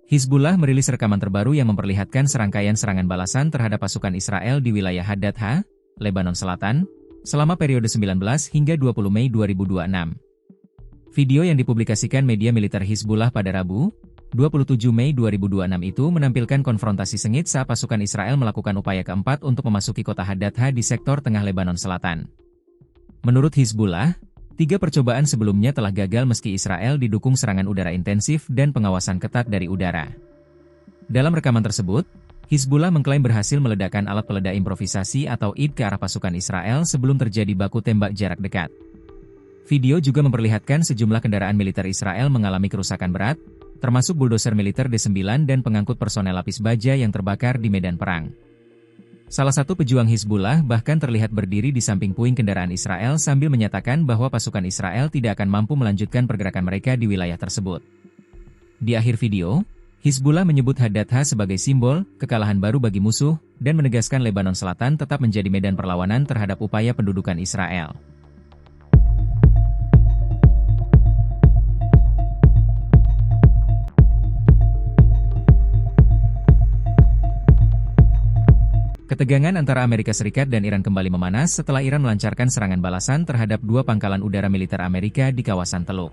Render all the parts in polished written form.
Hizbullah merilis rekaman terbaru yang memperlihatkan serangkaian serangan balasan terhadap pasukan Israel di wilayah Hadad-Ha, Lebanon Selatan, selama periode 19 hingga 20 Mei 2026. Video yang dipublikasikan media militer Hizbullah pada Rabu, 27 Mei 2026 itu menampilkan konfrontasi sengit saat pasukan Israel melakukan upaya keempat untuk memasuki kota Hadad-Ha di sektor tengah Lebanon Selatan. Menurut Hizbullah, 3 percobaan sebelumnya telah gagal meski Israel didukung serangan udara intensif dan pengawasan ketat dari udara. Dalam rekaman tersebut, Hizbullah mengklaim berhasil meledakkan alat peledak improvisasi atau ID ke arah pasukan Israel sebelum terjadi baku tembak jarak dekat. Video juga memperlihatkan sejumlah kendaraan militer Israel mengalami kerusakan berat, termasuk buldoser militer D9 dan pengangkut personel lapis baja yang terbakar di medan perang. Salah satu pejuang Hizbullah bahkan terlihat berdiri di samping puing kendaraan Israel sambil menyatakan bahwa pasukan Israel tidak akan mampu melanjutkan pergerakan mereka di wilayah tersebut. Di akhir video, Hizbullah menyebut Hadad-Ha sebagai simbol kekalahan baru bagi musuh dan menegaskan Lebanon Selatan tetap menjadi medan perlawanan terhadap upaya pendudukan Israel. Ketegangan antara Amerika Serikat dan Iran kembali memanas setelah Iran melancarkan serangan balasan terhadap 2 pangkalan udara militer Amerika di kawasan Teluk.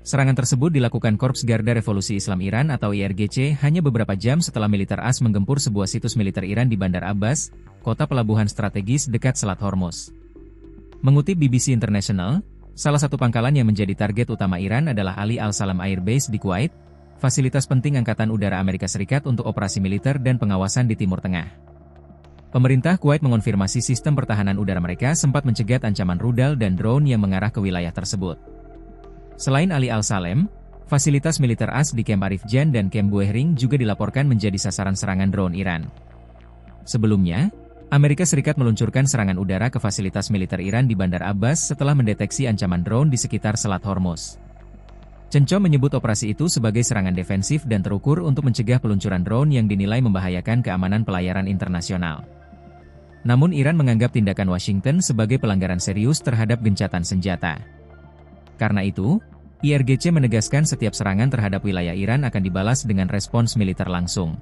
Serangan tersebut dilakukan Korps Garda Revolusi Islam Iran atau IRGC hanya beberapa jam setelah militer AS menggempur sebuah situs militer Iran di Bandar Abbas, kota pelabuhan strategis dekat Selat Hormuz. Mengutip BBC International, salah satu pangkalan yang menjadi target utama Iran adalah Ali Al-Salam Air Base di Kuwait, fasilitas penting Angkatan Udara Amerika Serikat untuk operasi militer dan pengawasan di Timur Tengah. Pemerintah Kuwait mengonfirmasi sistem pertahanan udara mereka sempat mencegat ancaman rudal dan drone yang mengarah ke wilayah tersebut. Selain Ali Al-Salem, fasilitas militer AS di Camp Arif Jan dan Camp Buehring juga dilaporkan menjadi sasaran serangan drone Iran. Sebelumnya, Amerika Serikat meluncurkan serangan udara ke fasilitas militer Iran di Bandar Abbas setelah mendeteksi ancaman drone di sekitar Selat Hormuz. Cencom menyebut operasi itu sebagai serangan defensif dan terukur untuk mencegah peluncuran drone yang dinilai membahayakan keamanan pelayaran internasional. Namun Iran menganggap tindakan Washington sebagai pelanggaran serius terhadap gencatan senjata. Karena itu, IRGC menegaskan setiap serangan terhadap wilayah Iran akan dibalas dengan respons militer langsung.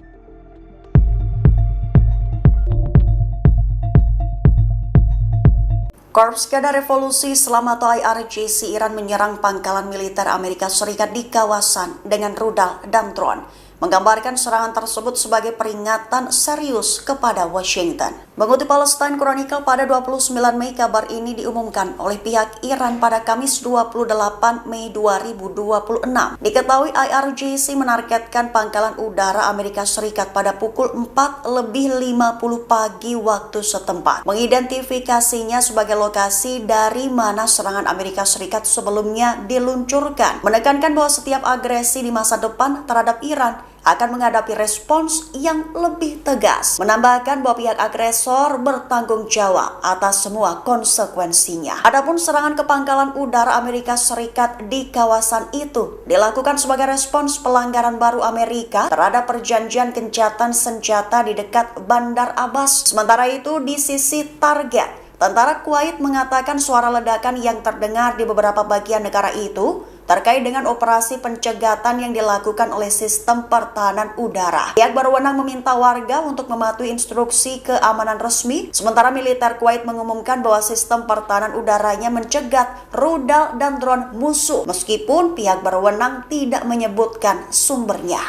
Korps Garda Revolusi Islam atau IRGC Iran menyerang pangkalan militer Amerika Serikat di kawasan dengan rudal dan drone, menggambarkan serangan tersebut sebagai peringatan serius kepada Washington. Mengutip Palestine Chronicle pada 29 Mei, kabar ini diumumkan oleh pihak Iran pada Kamis 28 Mei 2026. Diketahui IRGC menargetkan pangkalan udara Amerika Serikat pada pukul 4:50 pagi waktu setempat, mengidentifikasinya sebagai lokasi dari mana serangan Amerika Serikat sebelumnya diluncurkan, menekankan bahwa setiap agresi di masa depan terhadap Iran akan menghadapi respons yang lebih tegas, menambahkan bahwa pihak agresor bertanggung jawab atas semua konsekuensinya. Adapun serangan ke pangkalan udara Amerika Serikat di kawasan itu dilakukan sebagai respons pelanggaran baru Amerika terhadap perjanjian gencatan senjata di dekat Bandar Abbas. Sementara itu, di sisi target, tentara Kuwait mengatakan suara ledakan yang terdengar di beberapa bagian negara itu terkait dengan operasi pencegatan yang dilakukan oleh sistem pertahanan udara. Pihak berwenang meminta warga untuk mematuhi instruksi keamanan resmi, sementara militer Kuwait mengumumkan bahwa sistem pertahanan udaranya mencegat rudal dan drone musuh, meskipun pihak berwenang tidak menyebutkan sumbernya.